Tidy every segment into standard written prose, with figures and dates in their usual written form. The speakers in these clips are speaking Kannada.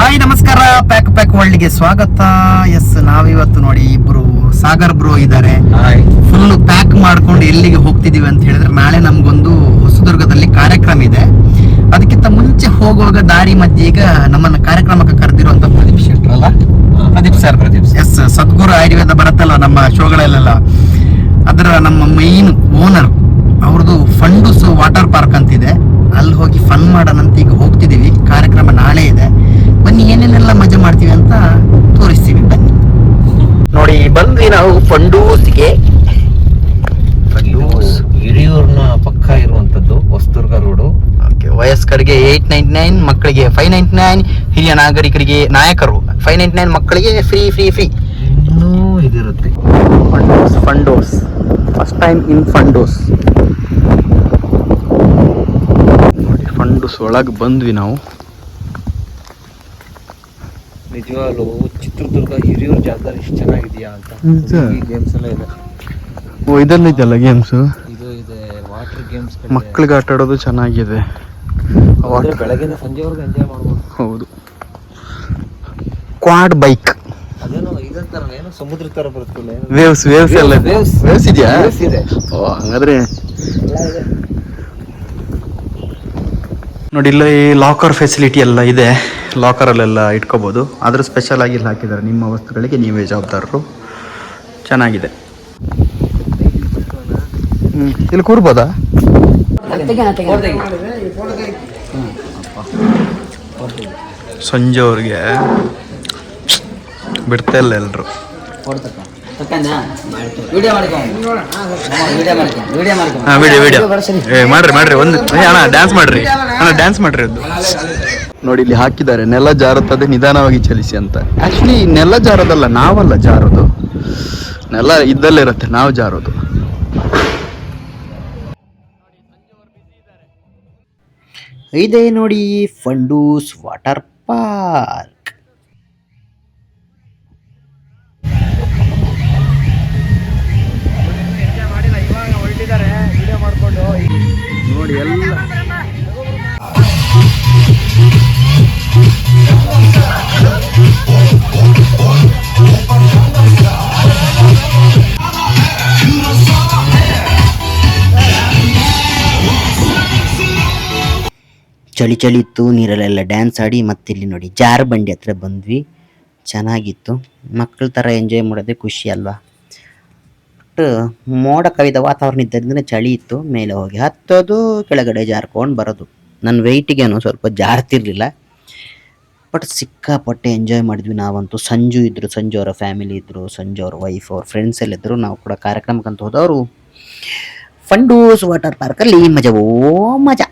ಹಾಯ್ ನಮಸ್ಕಾರ, ಪ್ಯಾಕ್ ವರ್ಲ್ಡ್ಗೆ ಸ್ವಾಗತ. ಎಸ್, ನಾವಿವತ್ತು ನೋಡಿ ಇಬ್ರು ಸಾಗರ್ ಬ್ರೋ ಇದ್ದಾರೆ. ಫುಲ್ ಪ್ಯಾಕ್ ಮಾಡ್ಕೊಂಡು ಎಲ್ಲಿಗೆ ಹೋಗ್ತಿದೀವಿ ಅಂತ ಹೇಳಿದ್ರೆ, ನಾಳೆ ನಮ್ಗೊಂದು ಹೊಸದುರ್ಗದಲ್ಲಿ ಕಾರ್ಯಕ್ರಮ ಇದೆ. ಅದಕ್ಕಿಂತ ಮುಂಚೆ ಹೋಗುವಾಗ ದಾರಿ ಮಧ್ಯೆ ಈಗ ನಮ್ಮನ್ನ ಕಾರ್ಯಕ್ರಮಕ್ಕೆ ಕರೆದಿರುವಂತ ಪ್ರದೀಪ್ ಶೆಟ್ರ್ ಅಲ್ಲ, ಪ್ರದೀಪ್ ಸರ್. ಎಸ್, ಸದ್ಗುರು ಆಯುರ್ವೇದ ಬರುತ್ತಲ್ಲ ನಮ್ಮ ಶೋಗಳಲ್ಲೆಲ್ಲ, ಅದರ ನಮ್ಮ ಮೈನ್ ಓನರ್ ಅವ್ರದ್ದು ಫಂಡೂಸ್ ವಾಟರ್ ಪಾರ್ಕ್ ಅಂತಿದೆ. ಅಲ್ಲಿ ಹೋಗಿ ಫನ್ ಮಾಡೋಣಂತ ಈಗ ಹೋಗ್ತಿದೀವಿ. ಕಾರ್ಯಕ್ರಮ ನಾಳೆ ಇದೆ. ಬನ್ನಿ, ಏನೇನೆಲ್ಲ ಮಜಾ ಮಾಡ್ತೀವಿ ಅಂತ ತೋರಿಸ್ತೀವಿ. ಬನ್ನಿ ನೋಡಿ, ಬಂದ್ವಿ ನಾವು ಫಂಡೂಸ್ಗೆ. ಹಿರಿಯೂರ್ನ ಪಕ್ಕ ಇರುವಂತದ್ದು ಹೊಸದುರ್ಗ ರೋಡು. ವಯಸ್ಕರಿಗೆ 899, ಮಕ್ಕಳಿಗೆ 599, ಹಿರಿಯ ನಾಗರಿಕರಿಗೆ ನಾಯಕರು 599, ಮಕ್ಕಳಿಗೆ ಫ್ರೀ. ಇನ್ನೂ ಇದಿರುತ್ತೆ. ಫಂಡೋಸ್ ಫಸ್ಟ್ ಟೈಮ್ ಇನ್ ಫಂಡೋಸ್. ನೋಡಿ, ಫಂಡೋಸ್ ಒಳಗೆ ಬಂದ್ವಿ ನಾವು. ನಿಜವಾಗ್ಲೂ ಚಿತ್ರದುರ್ಗ ಹಿರಿಯೂರ್ ಜಾಗದಲ್ಲಿ ಎಷ್ಟು ಚೆನ್ನಾಗಿದೆಯಾ ಅಂತ. ಗೇಮ್ಸ್ ಎಲ್ಲ ಇದೆ. ಇದೆಲ್ಲ ಇದೆಯಲ್ಲ ಗೇಮ್ಸ್, ಇದು ಇದೆ ವಾಟರ್ ಗೇಮ್ಸ್. ಮಕ್ಕಳಿಗೆ ಆಟ ಆಡೋದು ಚೆನ್ನಾಗಿದೆ. ಬೆಳಗಿನ ಸಂಜೆವರೆಗೂ ಎಂಜಾಯ್ ಮಾಡ್ಬೋದು. ಹೌದು. ಕ್ವಾಡ್ ಬೈಕ್, ಅದೇನೋ ಇದಂತಾರ, ಏನೋ ಸಮುದ್ರ ತರ ಬರುತ್ತಲ್ಲ, ವೇವ್ಸ್ ಎಲ್ಲ ಇದೆ. ವೇವ್ಸ್ ಇದೆಯಾ? ಇದೆ. ಓ, ಹಂಗಾದ್ರೆ ನೋಡಿ, ಇಲ್ಲಿ ಲಾಕರ್ ಫೆಸಿಲಿಟಿ ಎಲ್ಲ ಇದೆ. ಲಾಕರಲ್ಲೆಲ್ಲ ಇಟ್ಕೋಬೋದು. ಆದರೂ ಸ್ಪೆಷಲ್ ಆಗಿ ಇಲ್ಲಿ ಹಾಕಿದ್ದಾರೆ, ನಿಮ್ಮ ವಸ್ತುಗಳಿಗೆ ನೀವೇ ಜವಾಬ್ದಾರರು. ಚೆನ್ನಾಗಿದೆ. ಇಲ್ಲಿ ಕೂರ್ಬೋದಾ? ಸಂಜೆ ಅವ್ರಿಗೆ ಬಿಡ್ತಾ ಇಲ್ಲ ಎಲ್ಲರೂ. ವಿಡಿಯೋ ಮಾಡ್ರಿ ಒಂದು ಅಣ್ಣ ಡ್ಯಾನ್ಸ್ ಮಾಡ್ರಿ ಅದು ನೋಡಿ. ಇಲ್ಲಿ ಹಾಕಿದ್ದಾರೆ, ನೆಲ ಜಾರುತ್ತದೆ ನಿಧಾನವಾಗಿ ಚಲಿಸಿ ಅಂತ. ಆಕ್ಚುಲಿ ನೆಲ ಜಾರೋದಲ್ಲ, ನಾವಲ್ಲ ಜಾರೋದು, ನೆಲ ಇದ್ದಲ್ಲಿರುತ್ತೆ, ನಾವು ಜಾರೋದು. ಇದೇ ನೋಡಿ ಫಂಡೂಸ್ ವಾಟರ್ ಪಾರ್ಕ್. ನೋಡಿ ಎಲ್ಲ ಚಳಿ ಇತ್ತು. ನೀರಲ್ಲೆಲ್ಲ ಡ್ಯಾನ್ಸ್ ಆಡಿ ಮತ್ತೆ ಇಲ್ಲಿ ನೋಡಿ ಜಾರ ಬಂಡಿ ಹತ್ರ ಬಂದ್ವಿ. ಚೆನ್ನಾಗಿತ್ತು. ಮಕ್ಕಳ ಥರ ಎಂಜಾಯ್ ಮಾಡೋದೇ ಖುಷಿ ಅಲ್ವಾ. ಬಟ್ ಮೋಡ ಕವಿದ ವಾತಾವರಣ ಇದ್ದರಿಂದ ಚಳಿ ಇತ್ತು. ಮೇಲೆ ಹೋಗಿ ಹತ್ತೋದು, ಕೆಳಗಡೆ ಜಾರ್ಕೊಂಡು ಬರೋದು. ನನ್ನ ವೆಯ್ಟಿಗೇನು ಸ್ವಲ್ಪ ಜಾರ್ತಿರ್ಲಿಲ್ಲ. ಬಟ್ ಸಿಕ್ಕಾಪಟ್ಟೆ ಎಂಜಾಯ್ ಮಾಡಿದ್ವಿ ನಾವಂತೂ. ಸಂಜು ಅವರ ಫ್ಯಾಮಿಲಿ ಇದ್ದರು, ಸಂಜು ಅವ್ರ ವೈಫ್, ಅವ್ರ ಫ್ರೆಂಡ್ಸ್ ಎಲ್ಲ ಇದ್ದರು. ನಾವು ಕೂಡ ಕಾರ್ಯಕ್ರಮಕ್ಕಂತ ಹೋದವರು. ಫಂಡೂಸ್ ವಾಟರ್ ಪಾರ್ಕಲ್ಲಿ ಮಜವೋ ಮಜಾ.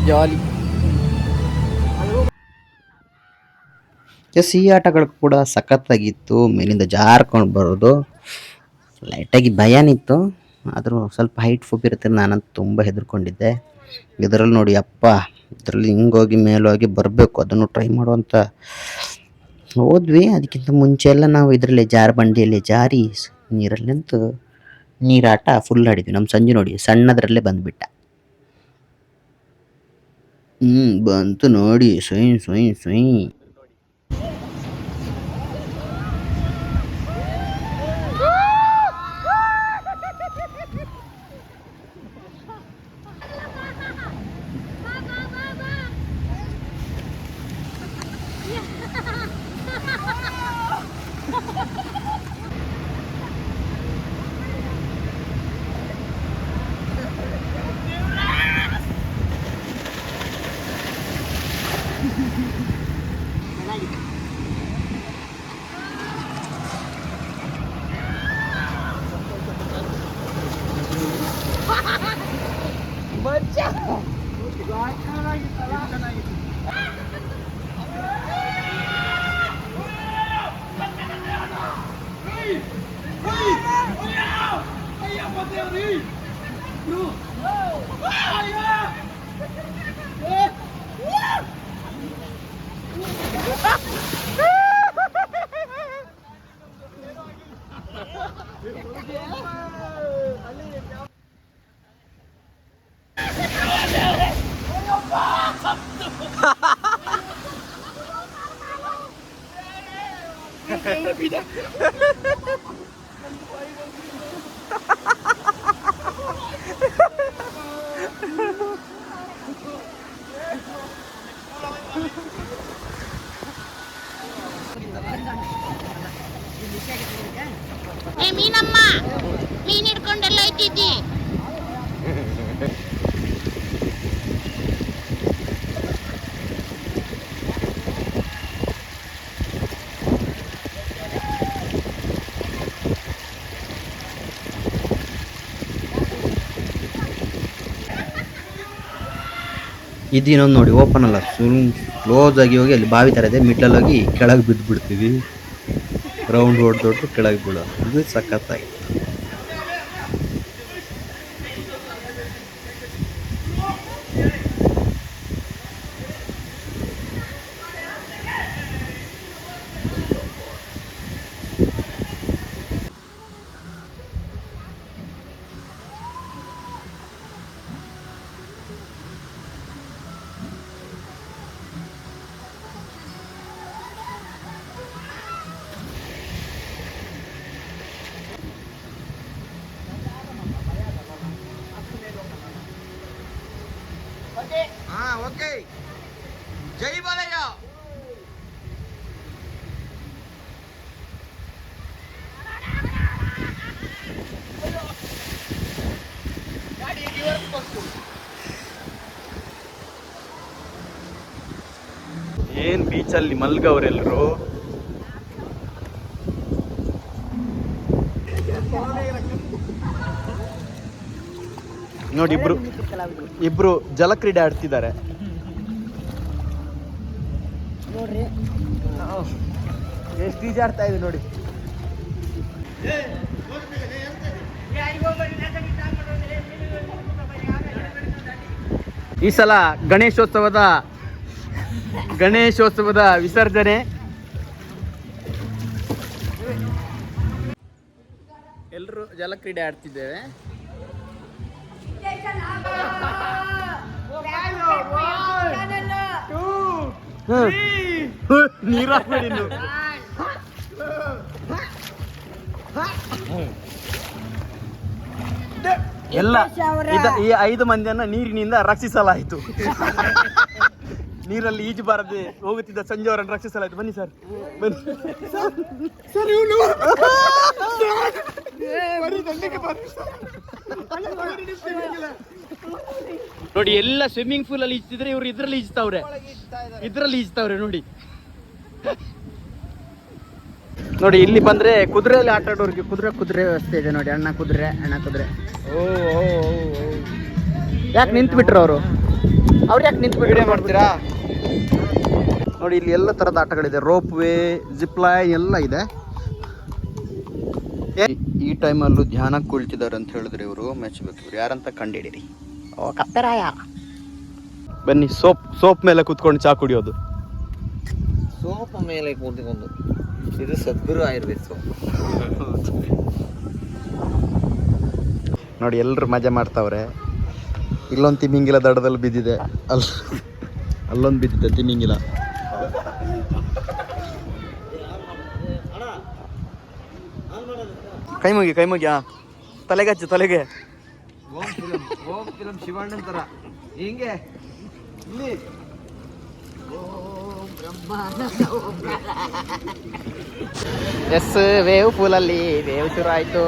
ಜಾಲಿ. ಎಸ್, ಈ ಆಟಗಳು ಕೂಡ ಸಖತ್ತಾಗಿತ್ತು. ಮೇಲಿಂದ ಜಾರ್ಕೊಂಡು ಬರೋದು. ಲೈಟಾಗಿ ಭಯನಿತ್ತು, ಆದರೂ ಸ್ವಲ್ಪ ಹೈಟ್ ಫುಪ್ ಇರುತ್ತೆ. ನಾನಂತೂ ತುಂಬ ಹೆದರ್ಕೊಂಡಿದ್ದೆ. ಇದರಲ್ಲಿ ನೋಡಿ ಅಪ್ಪ, ಇದರಲ್ಲಿ ಹಿಂಗೋಗಿ ಮೇಲೋಗಿ ಬರಬೇಕು, ಅದನ್ನು ಟ್ರೈ ಮಾಡುವಂತ ಹೋದ್ವಿ. ಅದಕ್ಕಿಂತ ಮುಂಚೆ ಎಲ್ಲ ನಾವು ಇದರಲ್ಲಿ ಬಂಡಿಯಲ್ಲಿ ಜಾರಿ ನೀರಲ್ಲಿ ನಿಂತು ನೀರಾಟ ಫುಲ್ ಆಡಿದ್ವಿ. ನಮ್ಮ ಸಂಜೆ ನೋಡಿ ಸಣ್ಣದರಲ್ಲೇ ಬಂದುಬಿಟ್ಟ. ಬಂತು ನೋಡಿ, ಸೊಯ್. ಮೀನಮ್ಮ ಮೀನ್ ಹಿಡ್ಕೊಂಡೆಲ್ಲ ಐತಿದ್ದಿ. ಇದಿನ್ನೊಂದು ನೋಡಿ, ಓಪನ್ ಅಲ್ಲ, ಕ್ಲೋಸ್ ಆಗಿ ಹೋಗಿ ಅಲ್ಲಿ ಬಾವಿ ಥರ ಇದೆ, ಮಿಡ್ಲಲ್ಲಿ ಹೋಗಿ ಕೆಳಗೆ ಬಿದ್ದು ಬಿಡ್ತೀವಿ. ರೌಂಡ್ ಹೊಡೆದೊಟ್ಟು ಕೆಳಗೆ ಬೀಳೋ, ಇದು ಸಖತ್ತಾಗಿ. ಓಕೆ, ಜೈ ಬಾಲಯ್ಯ. ಏನ್ ಬೀಚಲ್ಲಿ ಮಲ್ಗವ್ರೆಲ್ರು. ನೋಡಿ, ಇಬ್ರು ಜಲಕ್ರೀಡೆ ಆಡ್ತಿದ್ದಾರೆ ನೋಡ್ರಿ, ಎಷ್ಟು ಈಜಾಡ್ತಾ ಇದೆ ನೋಡಿ. ಈ ಸಲ ಗಣೇಶೋತ್ಸವದ ವಿಸರ್ಜನೆ. ಎಲ್ಲರೂ ಜಲಕ್ರೀಡೆ ಆಡ್ತಿದ್ದೇವೆ. ನೀರಾಗ್ಬೇಡಿ ನೀವು. ಎಲ್ಲ ಈ 5 ಮಂದಿಯನ್ನ ನೀರಿನಿಂದ ರಕ್ಷಿಸಲಾಯಿತು. ನೀರಲ್ಲಿ ಈಜು ಬಾರದೆ ಹೋಗುತ್ತಿದ್ದ ಸಂಜೆ ಅವರನ್ನು ರಕ್ಷಿಸಲಾಯಿತು. ಬನ್ನಿ ಸರ್, ಬನ್ನಿ ಸರ್. ನೋಡಿ, ಎಲ್ಲ ಸ್ವಿಮ್ಮಿಂಗ್ ಪೂಲ್ ಅಲ್ಲಿ ಈಜ್ತಿದ್ರೆ ಇವ್ರು ಇದ್ರಲ್ಲಿ ಈಜ್ತಾವ್ರೆ ನೋಡಿ. ನೋಡಿ, ಇಲ್ಲಿ ಬಂದ್ರೆ ಕುದುರೆಯಲ್ಲಿ ಆಟ ಆಡೋರಿಗೆ ಕುದುರೆ ವ್ಯವಸ್ಥೆ ಇದೆ ನೋಡಿ. ಅಣ್ಣ ಕುದುರೆ. ಯಾಕೆ ನಿಂತು ಬಿಟ್ರು ಅವ್ರು ಯಾಕೆ ನಿಂತು ವಿಡಿಯೋ ಮಾಡ್ತೀರಾ? ನೋಡಿ, ಇಲ್ಲಿ ಎಲ್ಲ ತರದ ಆಟಗಳಿದೆ. ರೋಪ್ ವೇ, ಜಿಪ್ ಲೈನ್ ಎಲ್ಲ ಇದೆ. ಈ ಟೈಮಲ್ಲೂ ಧ್ಯಾನಕ್ಕೆ ಕುಳಿತಿದ್ದಾರೆ ಅಂತ ಹೇಳಿದ್ರೆ ಇವರು ಮೆಚ್ಚಬೇಕು. ಇವ್ರು ಯಾರಂತ ಕಂಡಿಡಿರಿ. ಓ ಕಪ್ಪೆರಾಯ. ಬನ್ನಿ, ಸೋಪ್ ಮೇಲೆ ಕುತ್ಕೊಂಡು ಚಾ ಕುಡಿಯೋದು. ಸೋಪ್ ಮೇಲೆ ಕೂತ್ಕೊಂಡು, ಇದು ಸದ್ಗುರು ಆಯುರ್ವೇದ ಸೋಪ್. ನೋಡಿ, ಎಲ್ಲರೂ ಮಜಾ ಮಾಡ್ತಾವ್ರೆ. ಇಲ್ಲೊಂದು ತಿಮಿಂಗಿಲ ದಡದಲ್ಲಿ ಬಿದ್ದಿದೆ, ಅಲ್ಲೊಂದು ಬಿದ್ದಿದೆ ತಿಮಿಂಗಿಲ. ಕೈ ಮುಗಿ ತಲೆಗೆ. ಓಂ ಫಿಲಂ ಶಿವಣ್ಣನ ತರ ಹಿಂಗೆ ಇಲ್ಲಿ. ಎಸ್, ವೇವ್ ಪೂಲಲ್ಲಿ ವೇವ್ ಶುರು ಆಯ್ತು.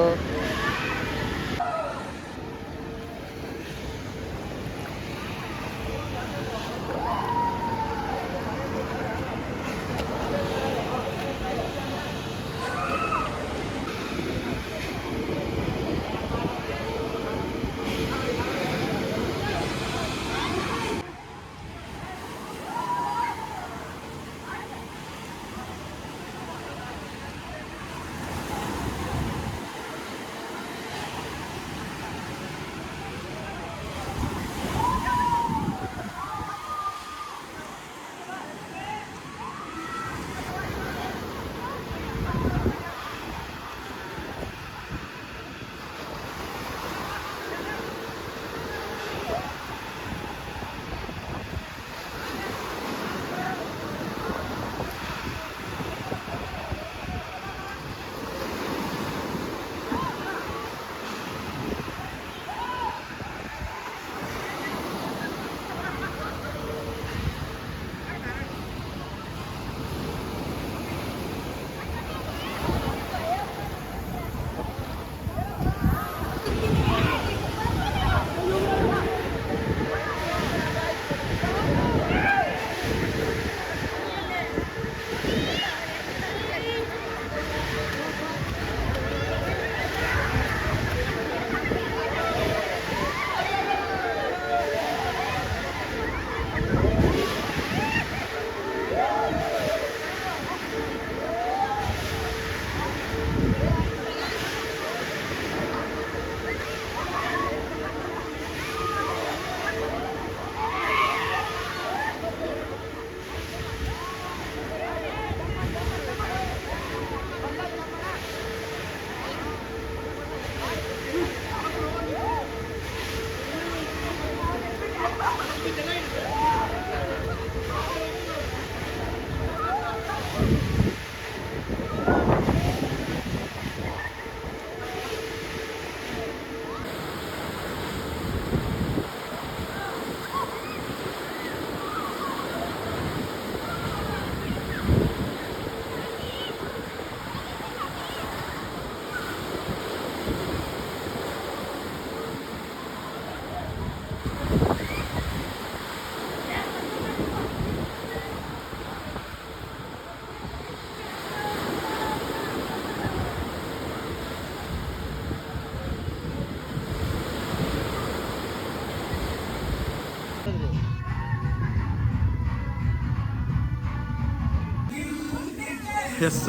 ಎಸ್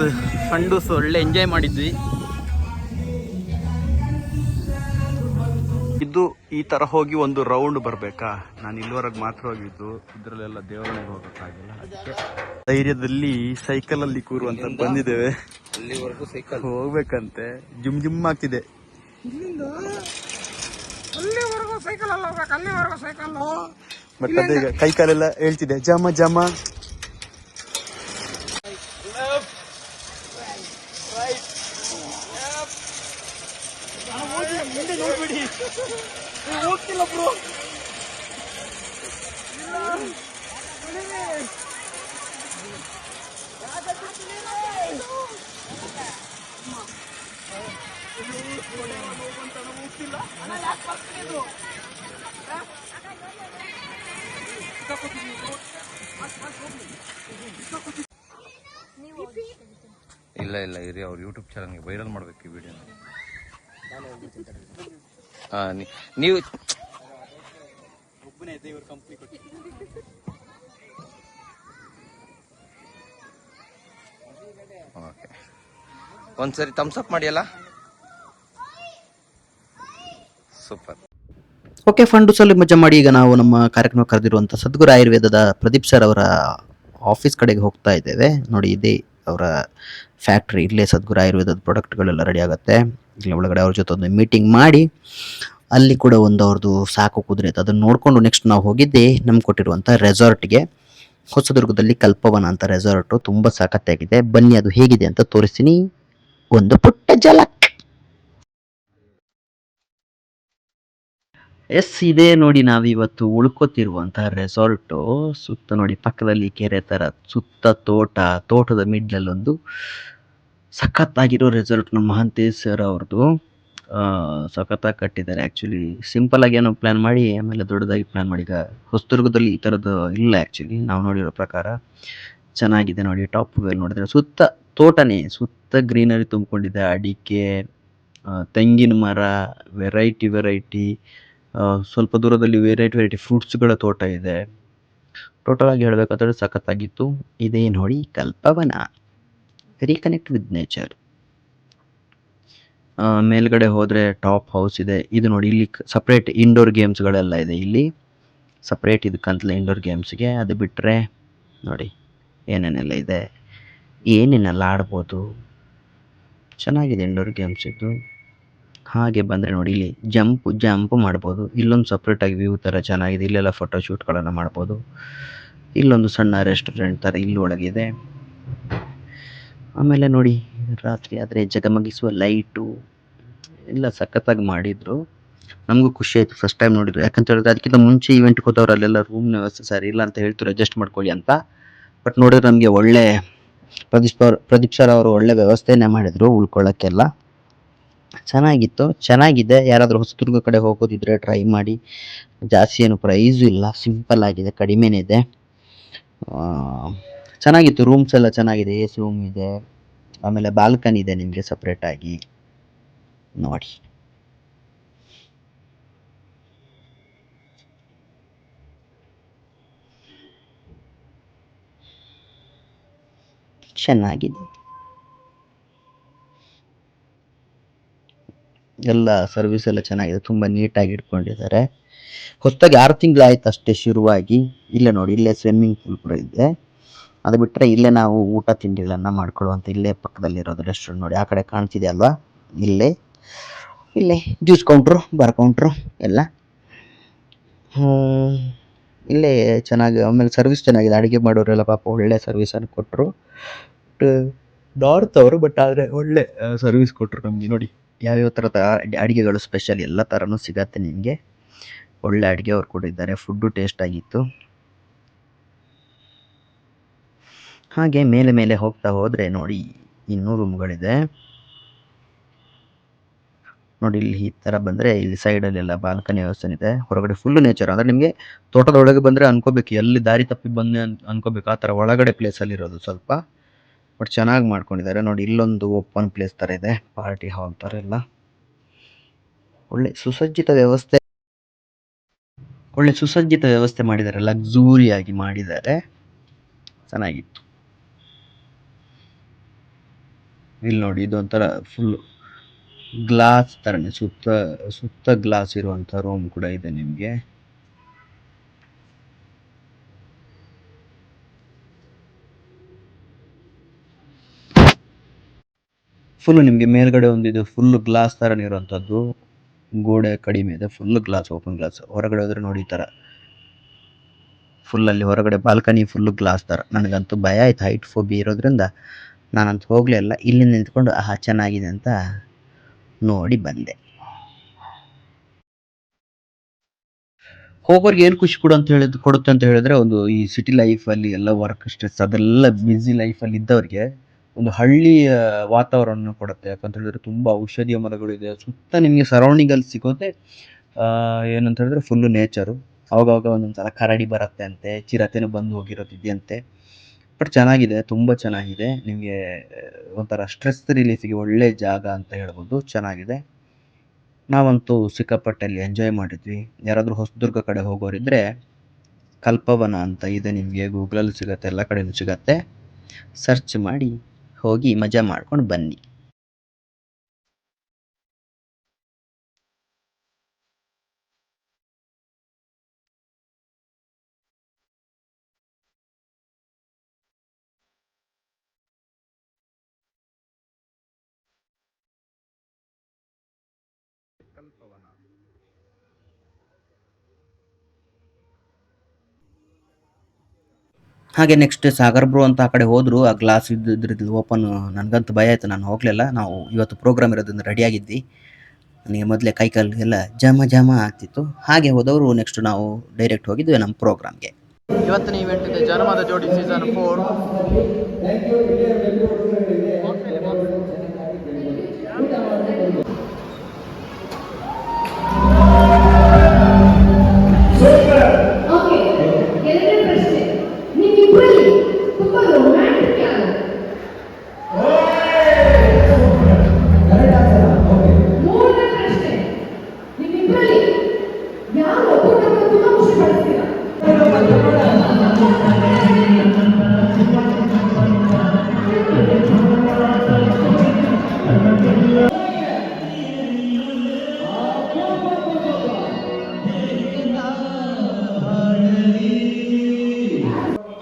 ಫಂಡೂಸ್ ಒಳ್ಳೆ ಎಂಜಾಯ್ ಮಾಡಿದ್ವಿ. ಇದು ಈ ತರ ಹೋಗಿ ಒಂದು ರೌಂಡ್ ಬರ್ಬೇಕಾ? ನಾನು ಇಲ್ಲಿವರೆಗೆ ಮಾತ್ರ ಹೋಗಿದ್ದು, ಇದ್ರಲ್ಲೆಲ್ಲ ದೇವರನ್ನ ಹೋಗಕ್ಕಾಗಿಲ್ಲ. ಅದಕ್ಕೆ ಧೈರ್ಯದಲ್ಲಿ ಸೈಕಲ್ ಅಲ್ಲಿ ಕೂರುವಂತ ಬಂದಿದ್ದೇವೆ. ಅಲ್ಲಿವರೆಗೂ ಸೈಕಲ್ ಹೋಗ್ಬೇಕಂತೆ. ಜುಮ್ ಜುಮ್ ಆಗ್ತಿದೆ. ಬಟ್ ಅದೇ ಈಗ ಕೈ ಕಾಲೆಲ್ಲ ಹೇಳ್ತಿದೆ ಜಮ ಜಮ. ಹೋಗ್ತಿಲ್ಲ ಬ್ರೋ. ಇಲ್ಲ ಇಲ್ಲ ಇರಿ, ಅವ್ರ ಯೂಟ್ಯೂಬ್ ಚಾನಲ್ಗೆ ವೈರಲ್ ಮಾಡ್ಬೇಕು ಈ ವಿಡಿಯೋನ. ನೀವು ಓಕೆ, ಒಂದ್ಸರಿ ಥಮ್ಸ್ ಅಪ್ ಮಾಡಿ ಅಲ್ಲ. ಸೂಪರ್. ಓಕೆ, ಫಂಡೂಸಲ್ಲಿ ಮಜಾ ಮಾಡಿ ಈಗ ನಾವು ನಮ್ಮ ಕಾರ್ಯಕ್ರಮ ಕರೆದಿರುವಂಥ ಸದ್ಗುರು ಆಯುರ್ವೇದದ ಪ್ರದೀಪ್ ಸರ್ ಅವರ ಆಫೀಸ್ ಕಡೆಗೆ ಹೋಗ್ತಾ ಇದ್ದೇವೆ. ನೋಡಿ, ಇದೇ ಅವರ ಫ್ಯಾಕ್ಟ್ರಿ. ಇಲ್ಲೇ ಸದ್ಗುರು ಆಯುರ್ವೇದದ ಪ್ರಾಡಕ್ಟ್ಗಳೆಲ್ಲ ರೆಡಿ ಆಗುತ್ತೆ. ಇಲ್ಲಿ ಒಳಗಡೆ ಅವ್ರ ಜೊತೆ ಒಂದು ಮೀಟಿಂಗ್ ಮಾಡಿ ಅಲ್ಲಿ ಕೂಡ ಒಂದು ಅವ್ರದ್ದು ಸಾಕು ಕುದುರೆ ಇತ್ತು, ಅದನ್ನು ನೋಡಿಕೊಂಡು ನೆಕ್ಸ್ಟ್ ನಾವು ಹೋಗಿದ್ದೆ ನಮ್ಗೆ ಕೊಟ್ಟಿರುವಂಥ ರೆಸಾರ್ಟ್ಗೆ. ಹೊಸದುರ್ಗದಲ್ಲಿ ಕಲ್ಪವನ ಅಂತ ರೆಸಾರ್ಟು, ತುಂಬ ಸಾಕತ್ತಾಗಿದೆ. ಬನ್ನಿ ಅದು ಹೇಗಿದೆ ಅಂತ ತೋರಿಸ್ತೀನಿ. ಒಂದು ಪುಟ್ಟ ಜಲಕ್. ಎಸ್, ಇದೇ ನೋಡಿ ನಾವಿವತ್ತು ಉಳ್ಕೋತಿರುವಂತಹ ರೆಸಾರ್ಟು. ಸುತ್ತ ನೋಡಿ ಪಕ್ಕದಲ್ಲಿ ಕೆರೆ ಥರ, ಸುತ್ತ ತೋಟ, ತೋಟದ ಮಿಡ್ಲಲ್ಲೊಂದು ಸಖತ್ತಾಗಿರೋ ರೆಸಾರ್ಟ್ ನಮ್ಮ ಮಹಾಂತೇಶ್ ಸರ್ ಅವ್ರದ್ದು. ಸಖತ್ತಾಗಿ ಕಟ್ಟಿದ್ದಾರೆ. ಆ್ಯಕ್ಚುಲಿ ಸಿಂಪಲಾಗಿ ಏನೋ ಪ್ಲ್ಯಾನ್ ಮಾಡಿ ಆಮೇಲೆ ದೊಡ್ಡದಾಗಿ ಪ್ಲ್ಯಾನ್ ಮಾಡಿ. ಈಗ ಹೊಸದುರ್ಗದಲ್ಲಿ ಈ ಥರದ್ದು ಇಲ್ಲ ಆ್ಯಕ್ಚುಲಿ, ನಾವು ನೋಡಿರೋ ಪ್ರಕಾರ. ಚೆನ್ನಾಗಿದೆ ನೋಡಿ. ಟಾಪ್ ವ್ಯೂಯಲ್ಲಿ ನೋಡಿದ್ರೆ ಸುತ್ತ ತೋಟನೇ, ಸುತ್ತ ಗ್ರೀನರಿ ತುಂಬಿಕೊಂಡಿದೆ. ಅಡಿಕೆ, ತೆಂಗಿನ ಮರ, ವೆರೈಟಿ ಸ್ವಲ್ಪ ದೂರದಲ್ಲಿ ವೆರೈಟಿ ಫ್ರೂಟ್ಸ್ಗಳ ತೋಟ ಇದೆ. ಟೋಟಲ್ ಆಗಿ ಹೇಳಬೇಕಾದ್ರೆ ಸಖತ್ತಾಗಿತ್ತು. ಇದೇ ನೋಡಿ ಕಲ್ಪವನ, ರೀಕನೆಕ್ಟ್ ವಿತ್ ನೇಚರ್. ಮೇಲ್ಗಡೆ ಹೋದರೆ ಟಾಪ್ ಹೌಸ್ ಇದೆ. ಇದು ನೋಡಿ, ಇಲ್ಲಿ ಸಪ್ರೇಟ್ ಇಂಡೋರ್ ಗೇಮ್ಸ್ಗಳೆಲ್ಲ ಇದೆ. ಇಲ್ಲಿ ಸಪ್ರೇಟ್ ಇದಕ್ಕಂತಲೇ ಇಂಡೋರ್ ಗೇಮ್ಸ್ಗೆ. ಅದು ಬಿಟ್ಟರೆ ನೋಡಿ ಏನೇನೆಲ್ಲ ಇದೆ, ಏನೇನೆಲ್ಲ ಆಡ್ಬೋದು. ಚೆನ್ನಾಗಿದೆ ಇಂಡೋರ್ ಗೇಮ್ಸ್ ಇದು. ಹಾಗೆ ಬಂದರೆ ನೋಡಿ, ಇಲ್ಲಿ ಜಂಪ್ ಮಾಡ್ಬೋದು. ಇಲ್ಲೊಂದು ಸಪ್ರೇಟಾಗಿ ವ್ಯೂ ಥರ ಚೆನ್ನಾಗಿದೆ. ಇಲ್ಲೆಲ್ಲ ಫೋಟೋಶೂಟ್ಗಳನ್ನು ಮಾಡ್ಬೋದು. ಇಲ್ಲೊಂದು ಸಣ್ಣ ರೆಸ್ಟೋರೆಂಟ್ ಥರ ಇಲ್ಲೊಳಗಿದೆ. ಆಮೇಲೆ ನೋಡಿ, ರಾತ್ರಿ ಆದರೆ ಜಗಮಗಿಸುವ ಲೈಟು ಎಲ್ಲ ಸಖತ್ತಾಗಿ ಮಾಡಿದರು. ನಮಗೂ ಖುಷಿ ಆಯಿತು ಫಸ್ಟ್ ಟೈಮ್ ನೋಡಿದ್ರು. ಯಾಕಂತ ಹೇಳಿದ್ರೆ ಅದಕ್ಕಿಂತ ಮುಂಚೆ ಇವೆಂಟ್ಗೆ ಹೋದವ್ರು ಅಲ್ಲೆಲ್ಲ ರೂಮ್ ವ್ಯವಸ್ಥೆ ಸರಿ ಇಲ್ಲ ಅಂತ ಹೇಳ್ತಾರೆ, ಅಡ್ಜಸ್ಟ್ ಮಾಡ್ಕೊಳ್ಳಿ ಅಂತ. ಬಟ್ ನೋಡಿದ್ರೆ ನಮಗೆ ಒಳ್ಳೆ ಪ್ರದೀಪ್ ಸರ್ ಅವರು ಒಳ್ಳೆ ವ್ಯವಸ್ಥೆನೇ ಮಾಡಿದರು ಉಳ್ಕೊಳ್ಳೋಕ್ಕೆಲ್ಲ. ಚೆನ್ನಾಗಿದೆ. ಯಾರಾದರೂ ಹೊಸದುರ್ಗ ಕಡೆ ಹೋಗೋದಿದ್ರೆ ಟ್ರೈ ಮಾಡಿ. ಜಾಸ್ತಿ ಏನು ಪ್ರೈಸು ಇಲ್ಲ, ಸಿಂಪಲ್ ಆಗಿದೆ, ಕಡಿಮೆನೇ ಇದೆ. ಚೆನ್ನಾಗಿತ್ತು. ರೂಮ್ಸ್ ಎಲ್ಲ ಚೆನ್ನಾಗಿದೆ. AC ರೂಮ್ ಇದೆ. ಆಮೇಲೆ ಬಾಲ್ಕನಿ ಇದೆ ನಿಮಗೆ ಸಪ್ರೇಟಾಗಿ. ನೋಡಿ, ಚೆನ್ನಾಗಿದೆ. ಎಲ್ಲ ಸರ್ವಿಸ್ ಎಲ್ಲ ಚೆನ್ನಾಗಿದೆ. ತುಂಬ ನೀಟಾಗಿ ಇಟ್ಕೊಂಡಿದ್ದಾರೆ. ಹೊಸದಾಗಿ 6 ತಿಂಗಳಾಯ್ತು ಅಷ್ಟೇ ಶುರುವಾಗಿ. ಇಲ್ಲೇ ನೋಡಿ, ಇಲ್ಲೇ ಸ್ವಿಮ್ಮಿಂಗ್ ಪೂಲ್ ಕೂಡ ಇದೆ. ಅದು ಬಿಟ್ಟರೆ ಇಲ್ಲೇ ನಾವು ಊಟ ತಿಂಡಿಗಳನ್ನು ಮಾಡ್ಕೊಳ್ಳುವಂಥ ಇಲ್ಲೇ ಪಕ್ಕದಲ್ಲಿರೋದು ರೆಸ್ಟೋರೆಂಟ್ ನೋಡಿ, ಆ ಕಡೆ ಕಾಣ್ತಿದೆ ಅಲ್ವಾ, ಇಲ್ಲೇ ಜ್ಯೂಸ್ ಕೌಂಟ್ರು, ಬಾರ್ ಕೌಂಟ್ರು ಎಲ್ಲ. ಇಲ್ಲೇ ಚೆನ್ನಾಗಿ, ಆಮೇಲೆ ಸರ್ವಿಸ್ ಚೆನ್ನಾಗಿದೆ, ಅಡುಗೆ ಮಾಡೋರೆಲ್ಲ ಪಾಪ ಒಳ್ಳೆ ಸರ್ವಿಸನ್ನು ಕೊಟ್ಟರು. ನಾರ್ತ್ ಅವರು, ಬಟ್ ಆದರೆ ಒಳ್ಳೆ ಸರ್ವಿಸ್ ಕೊಟ್ಟರು ನಮಗೆ. ನೋಡಿ ಯಾವ್ಯಾವ ಥರದ ಅಡುಗೆಗಳು ಸ್ಪೆಷಲ್ ಎಲ್ಲ ಥರನೂ ಸಿಗತ್ತೆ ನಿಮಗೆ. ಒಳ್ಳೆ ಅಡುಗೆ ಅವ್ರು ಕೊಟ್ಟಿದ್ದಾರೆ, ಫುಡ್ಡು ಟೇಸ್ಟ್ ಆಗಿತ್ತು. ಹಾಗೆ ಮೇಲೆ ಮೇಲೆ ಹೋಗ್ತಾ ಹೋದರೆ ನೋಡಿ ಇನ್ನೂ ರೂಮ್ಗಳಿದೆ. ನೋಡಿ ಇಲ್ಲಿ ಈ ಥರ ಬಂದರೆ ಇಲ್ಲಿ ಸೈಡಲ್ಲೆಲ್ಲ ಬಾಲ್ಕನಿ ವ್ಯವಸ್ಥೆ ಇದೆ. ಹೊರಗಡೆ ಫುಲ್ ನೇಚರ್, ಅಂದರೆ ನಿಮಗೆ ತೋಟದೊಳಗೆ ಬಂದರೆ ಅನ್ಕೋಬೇಕು ಎಲ್ಲಿ ದಾರಿ ತಪ್ಪಿ ಬಂದೆ ಅನ್ಕೋಬೇಕು, ಆ ಥರ ಒಳಗಡೆ ಪ್ಲೇಸಲ್ಲಿ ಇರೋದು ಸ್ವಲ್ಪ. ಬಟ್ ಚೆನ್ನಾಗಿ ಮಾಡ್ಕೊಂಡಿದ್ದಾರೆ. ನೋಡಿ ಇಲ್ಲೊಂದು ಓಪನ್ ಪ್ಲೇಸ್ ಥರ ಇದೆ, ಪಾರ್ಟಿ ಹಾಲ್ ಥರ ಎಲ್ಲ. ಒಳ್ಳೆ ಸುಸಜ್ಜಿತ ವ್ಯವಸ್ಥೆ ಮಾಡಿದ್ದಾರೆ, ಲಕ್ಸೂರಿಯಾಗಿ ಮಾಡಿದ್ದಾರೆ, ಚೆನ್ನಾಗಿತ್ತು. ಇಲ್ಲಿ ನೋಡಿ ಇದೊಂಥರ ಫುಲ್ ಗ್ಲಾಸ್ ಥರನೇ, ಸುತ್ತ ಗ್ಲಾಸ್ ಇರುವಂಥ ರೂಮ್ ಕೂಡ ಇದೆ ನಿಮಗೆ. ಫುಲ್ ನಿಮಗೆ ಮೇಲ್ಗಡೆ ಒಂದಿದೆ ಫುಲ್ ಗ್ಲಾಸ್ ಥರನೇ ಇರುವಂಥದ್ದು, ಗೋಡೆ ಕಡಿಮೆ ಇದೆ, ಫುಲ್ ಗ್ಲಾಸ್, ಓಪನ್ ಗ್ಲಾಸ್. ಹೊರಗಡೆ ಹೋದರೆ ನೋಡಿ ಈ ಥರ ಫುಲ್ಲಲ್ಲಿ ಹೊರಗಡೆ ಬಾಲ್ಕನಿ ಫುಲ್ಲು ಗ್ಲಾಸ್ ಥರ. ನನಗಂತೂ ಭಯ ಆಯ್ತು, ಹೈಟ್ ಫೋಬಿ ಇರೋದ್ರಿಂದ ನಾನಂತೂ ಹೋಗಲೇ ಇಲ್ಲ. ಇಲ್ಲಿ ನಿಂತ್ಕೊಂಡು ಚೆನ್ನಾಗಿದೆ ಅಂತ ನೋಡಿ ಬಂದೆ. ಹೋಗೋರಿಗೆ ಏನು ಖುಷಿ ಕೊಡುತ್ತೆ ಅಂತ ಹೇಳಿದ್ರೆ, ಒಂದು ಈ ಸಿಟಿ ಲೈಫಲ್ಲಿ ಎಲ್ಲ ವರ್ಕ್ ಸ್ಟ್ರೆಸ್ ಅದೆಲ್ಲ ಬ್ಯುಸಿ ಲೈಫಲ್ಲಿ ಇದ್ದವ್ರಿಗೆ ಒಂದು ಹಳ್ಳಿಯ ವಾತಾವರಣ ಕೊಡುತ್ತೆ. ಯಾಕಂತ ಹೇಳಿದ್ರೆ ತುಂಬ ಔಷಧೀಯ ಮರಗಳಿದೆ ಸುತ್ತ, ನಿಮಗೆ ಸರೌಂಡಿಂಗಲ್ಲಿ ಸಿಗೋದೆ ಏನಂತ ಹೇಳಿದ್ರೆ ಫುಲ್ಲು ನೇಚರು. ಅವಾಗವಾಗ ಒಂದೊಂದು ಸಲ ಕರಡಿ ಬರುತ್ತೆ ಅಂತೆ, ಚಿರತೆನೂ ಬಂದು ಹೋಗಿರೋದಿದೆಯಂತೆ. ಬಟ್ ಚೆನ್ನಾಗಿದೆ, ತುಂಬ ಚೆನ್ನಾಗಿದೆ. ನಿಮಗೆ ಒಂಥರ ಸ್ಟ್ರೆಸ್ ರಿಲೀಫಿಗೆ ಒಳ್ಳೆ ಜಾಗ ಅಂತ ಹೇಳ್ಬೋದು, ಚೆನ್ನಾಗಿದೆ. ನಾವಂತೂ ಸಿಕ್ಕಾಪಟ್ಟಲ್ಲಿ ಎಂಜಾಯ್ ಮಾಡಿದ್ವಿ. ಯಾರಾದರೂ ಹೊಸದುರ್ಗ ಕಡೆ ಹೋಗೋರಿದ್ದರೆ ಕಲ್ಪವನ ಅಂತ ಇದೆ, ನಿಮಗೆ ಗೂಗಲಲ್ಲಿ ಸಿಗುತ್ತೆ, ಎಲ್ಲ ಕಡೆಯೂ ಸಿಗತ್ತೆ, ಸರ್ಚ್ ಮಾಡಿ ಹೋಗಿ ಮಜಾ ಮಾಡ್ಕೊಂಡು ಬನ್ನಿ. ಹಾಗೆ ನೆಕ್ಸ್ಟ್ ಸಾಗರ್ ಬ್ರೋ ಅಂತ ಆ ಕಡೆ ಹೋದ್ರು, ಆ ಗ್ಲಾಸ್ ಇದ್ರದ್ದು ಓಪನ್. ನನಗಂತೂ ಭಯ ಆಯಿತು, ನಾನು ಹೋಗಲಿಲ್ಲ. ನಾವು ಇವತ್ತು ಪ್ರೋಗ್ರಾಮ್ ಇರೋದ್ರಿಂದ ರೆಡಿಯಾಗಿದ್ವಿ. ನನಗೆ ಮೊದಲೇ ಕೈಕಾಲು ಎಲ್ಲ ಜಮ ಆಗ್ತಿತ್ತು. ಹಾಗೆ ಹೋದವರು ನೆಕ್ಸ್ಟ್ ನಾವು ಡೈರೆಕ್ಟ್ ಹೋಗಿದ್ವಿ ನಮ್ಮ ಪ್ರೋಗ್ರಾಮ್ಗೆ. ಇವತ್ತಿನ ಇವೆಂಟ್ ಇದೆ ಜನಮದ ಜೋಡಿ ಸೀಸನ್ 4.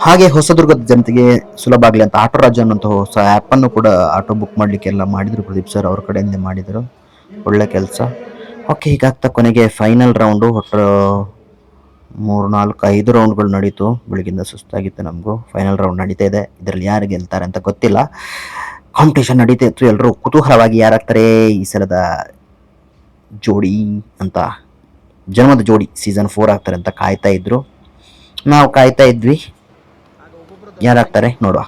ಹಾಗೆ ಹೊಸದುರ್ಗದ ಜನತೆಗೆ ಸುಲಭ ಆಗಲಿ ಅಂತ ಆಟೋ ರಾಜ ಅನ್ನೋಂಥ ಹೊಸ ಆ್ಯಪನ್ನು ಕೂಡ ಆಟೋ ಬುಕ್ ಮಾಡಲಿಕ್ಕೆಲ್ಲ ಮಾಡಿದರು. ಪ್ರದೀಪ್ ಸರ್ ಅವ್ರ ಕಡೆಯಿಂದ ಮಾಡಿದರು, ಒಳ್ಳೆ ಕೆಲಸ. ಓಕೆ, ಹೀಗಾಗ್ತಾ ಕೊನೆಗೆ ಫೈನಲ್ ರೌಂಡು. ಒಟ್ಟು 3-4-5 ರೌಂಡ್ಗಳು ನಡೀತು. ಬೆಳಗಿಂದ ಸುಸ್ತಾಗಿತ್ತು ನಮಗೂ. ಫೈನಲ್ ರೌಂಡ್ ನಡೀತಾ ಇದೆ. ಇದರಲ್ಲಿ ಯಾರು ಗೆಲ್ತಾರೆ ಅಂತ ಗೊತ್ತಿಲ್ಲ. ಕಾಂಪಿಟೇಷನ್ ನಡೀತಾ ಇತ್ತು. ಎಲ್ಲರೂ ಕುತೂಹಲವಾಗಿ ಯಾರಾಗ್ತಾರೆ ಈ ಸಲದ ಜೋಡಿ ಅಂತ, ಜನ್ಮದ ಜೋಡಿ ಸೀಸನ್ 4 ಆಗ್ತಾರೆ ಅಂತ ಕಾಯ್ತಾ ಇದ್ರು. ನಾವು ಕಾಯ್ತಾ ಇದ್ವಿ, ಯಾರಾಗ್ತಾರೆ ನೋಡುವ.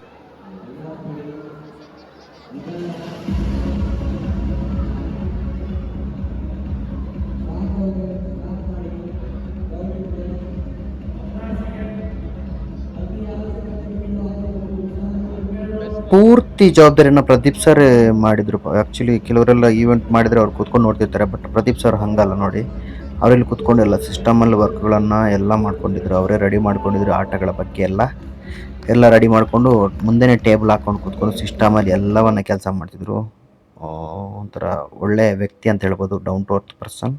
ಪೂರ್ತಿ ಜವಾಬ್ದಾರಿನ ಪ್ರದೀಪ್ ಸರ್ ಮಾಡಿದ್ರು. ಆ್ಯಕ್ಚುಲಿ ಕೆಲವರೆಲ್ಲ ಈವೆಂಟ್ ಮಾಡಿದರೆ ಅವ್ರು ಕೂತ್ಕೊಂಡು ನೋಡ್ತಿರ್ತಾರೆ, ಬಟ್ ಪ್ರದೀಪ್ ಸರ್ ಹಂಗಲ್ಲ ನೋಡಿ. ಅವರಲ್ಲಿ ಕೂತ್ಕೊಂಡೆಲ್ಲ ಸಿಸ್ಟಮಲ್ಲಿ ವರ್ಕ್ಗಳನ್ನು ಎಲ್ಲ ಮಾಡ್ಕೊಂಡಿದ್ರು, ಅವರೇ ರೆಡಿ ಮಾಡ್ಕೊಂಡಿದ್ರು. ಆಟಗಳ ಬಗ್ಗೆ ಎಲ್ಲ ರೆಡಿ ಮಾಡಿಕೊಂಡು ಮುಂದೆನೇ ಟೇಬಲ್ ಹಾಕ್ಕೊಂಡು ಕೂತ್ಕೊಂಡು ಸಿಸ್ಟಮಲ್ಲಿ ಎಲ್ಲವನ್ನ ಕೆಲಸ ಮಾಡ್ತಿದ್ರು. ಒಂಥರ ಒಳ್ಳೆಯ ವ್ಯಕ್ತಿ ಅಂತ ಹೇಳ್ಬೋದು, ಡೌನ್ ಟು ಅರ್ತ್ ಪರ್ಸನ್.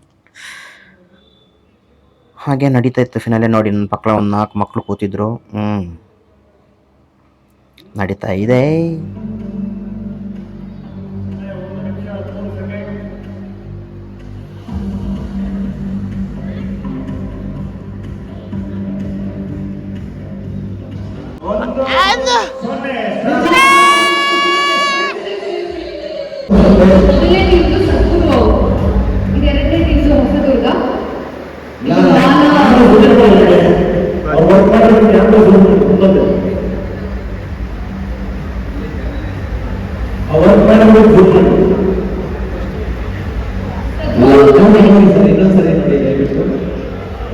ಹಾಗೆ ನಡೀತಾ ಇತ್ತು ಫಿನಾಲೆ. ನೋಡಿ ನನ್ನ ಪಕ್ಕದ ಒಂದು 4 ಮಕ್ಕಳು ಕೂತಿದ್ರು. ನಡೀತಾ ಇದೆ. ಮೊದಲನೇ ಟೀಮ್ದು ಸದ್ಗುರು, ಇದು ಎರಡನೇ ಟೀಮ್ದು ಹೊಸದುರ್ಗ.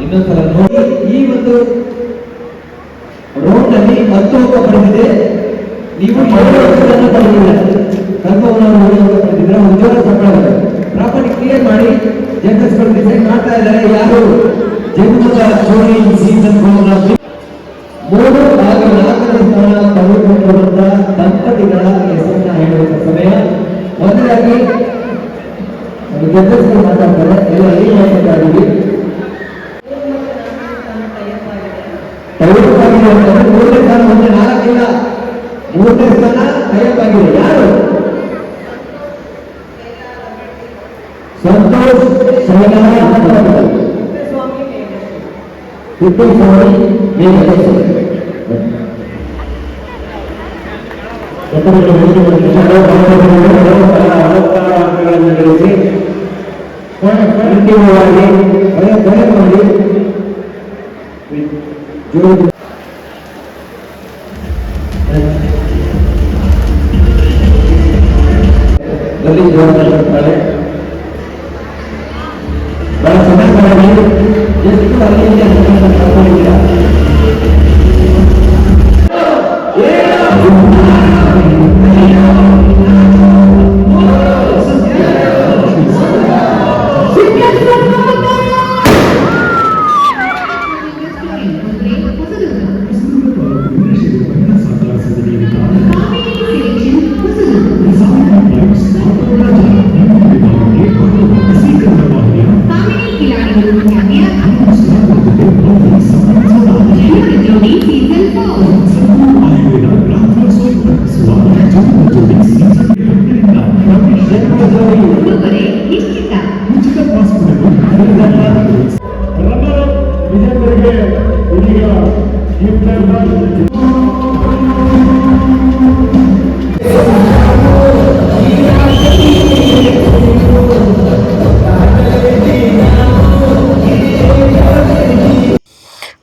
ಇನ್ನೊಂದ್ಸಲ ನೋಡಿ. ಈ ಒಂದು ರೌಂಡ್ ಅಲ್ಲಿ 10 ಅಂಕ ಪಡೆದಿದೆ. ನೀವು 7 ಅಂಕಗಳನ್ನು ಪಡೆದಿದ್ದೀರಾ. ಉದ್ಯೋಗ ಸಂಬಳ ಪ್ರಾಪರ್ಟಿ ಕ್ಲಿಯರ್ ಮಾಡಿ ಜಡ್ಜಸ್ಗಳು ಡಿಸೈಡ್ ಮಾಡ್ತಾ ಇದ್ದಾರೆ ಯಾರು ಜನ್ಮದ ಜೋಡಿ ಸೀಸನ್ 3 ಹಾಗೂ 4ನೇ ಸ್ಥಾನ ಪಡೆದುಕೊಂಡಿರುವಂತಹ ದಂಪತಿಗಳ ಹೆಸರನ್ನ ಹೇಳುವ ಸಮಯ. ಮೊದಲಾಗಿ ಜಡ್ಜಸ್ಗಳು ಮಾತಾಡ್ತಾರೆ, ಎಲ್ಲ ಏನು ಮಾಡ್ತಾ ಇದ್ದೀವಿ. ಮೂರನೇ ಸ್ಥಾನ ಮುಂದೆ 4 ಇಲ್ಲ, 3ನೇ ಸ್ಥಾನ ತಯಾರಾಗಿದೆ. ಯಾರು? ಸಂತೋಷ್ ಅಂಕಗಳನ್ನು ಗಳಿಸಿ ಅಂತಿಮವಾಗಿ ಮಾಡಿ ಬಹಳ ಸಮಯವಾಗಿ ಎಷ್ಟು ಅಲ್ಲಿಂದ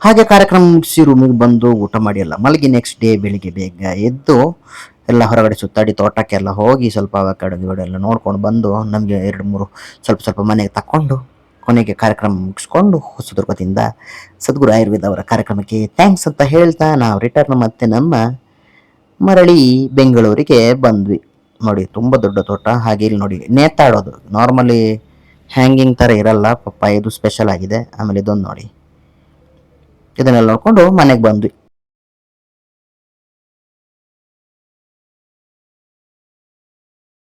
ಹಾಗೆ ಕಾರ್ಯಕ್ರಮ ಮುಗಿಸಿ ರೂಮಿಗೆ ಬಂದು ಊಟ ಮಾಡಿ ಎಲ್ಲ ಮಲಗಿ ನೆಕ್ಸ್ಟ್ ಡೇ ಬೆಳಿಗ್ಗೆ ಬೇಗ ಎದ್ದು ಎಲ್ಲ ಹೊರಗಡೆ ಸುತ್ತಾಡಿ ತೋಟಕ್ಕೆಲ್ಲ ಹೋಗಿ ಸ್ವಲ್ಪ ಅವಕಾಡೋ ಎಲ್ಲ ನೋಡ್ಕೊಂಡು ಬಂದು ನಮಗೆ 2-3 ಸ್ವಲ್ಪ ಮನೆಗೆ ತಕ್ಕೊಂಡು ಕೊನೆಗೆ ಕಾರ್ಯಕ್ರಮ ಮುಗಿಸ್ಕೊಂಡು ಹೊಸದುರ್ಗದಿಂದ ಸದ್ಗುರು ಆಯುರ್ವೇದ ಅವರ ಕಾರ್ಯಕ್ರಮಕ್ಕೆ ಥ್ಯಾಂಕ್ಸ್ ಅಂತ ಹೇಳ್ತಾ ನಾವು ರಿಟರ್ನ್ ಮತ್ತೆ ನಮ್ಮ ಮರಳಿ ಬೆಂಗಳೂರಿಗೆ ಬಂದ್ವಿ. ನೋಡಿ ತುಂಬ ದೊಡ್ಡ ತೋಟ. ಹಾಗೆ ಇಲ್ಲಿ ನೋಡಿ ನೇತಾಡೋದು ನಾರ್ಮಲಿ ಹ್ಯಾಂಗಿಂಗ್ ಥರ ಇರಲ್ಲ, ಪಾಪ ಇದು ಸ್ಪೆಷಲ್ ಆಗಿದೆ. ಆಮೇಲೆ ಇದೊಂದು ನೋಡಿ, ಇದನ್ನೆಲ್ಲ ನೋಡ್ಕೊಂಡು ಮನೆಗೆ ಬಂದ್ವಿ.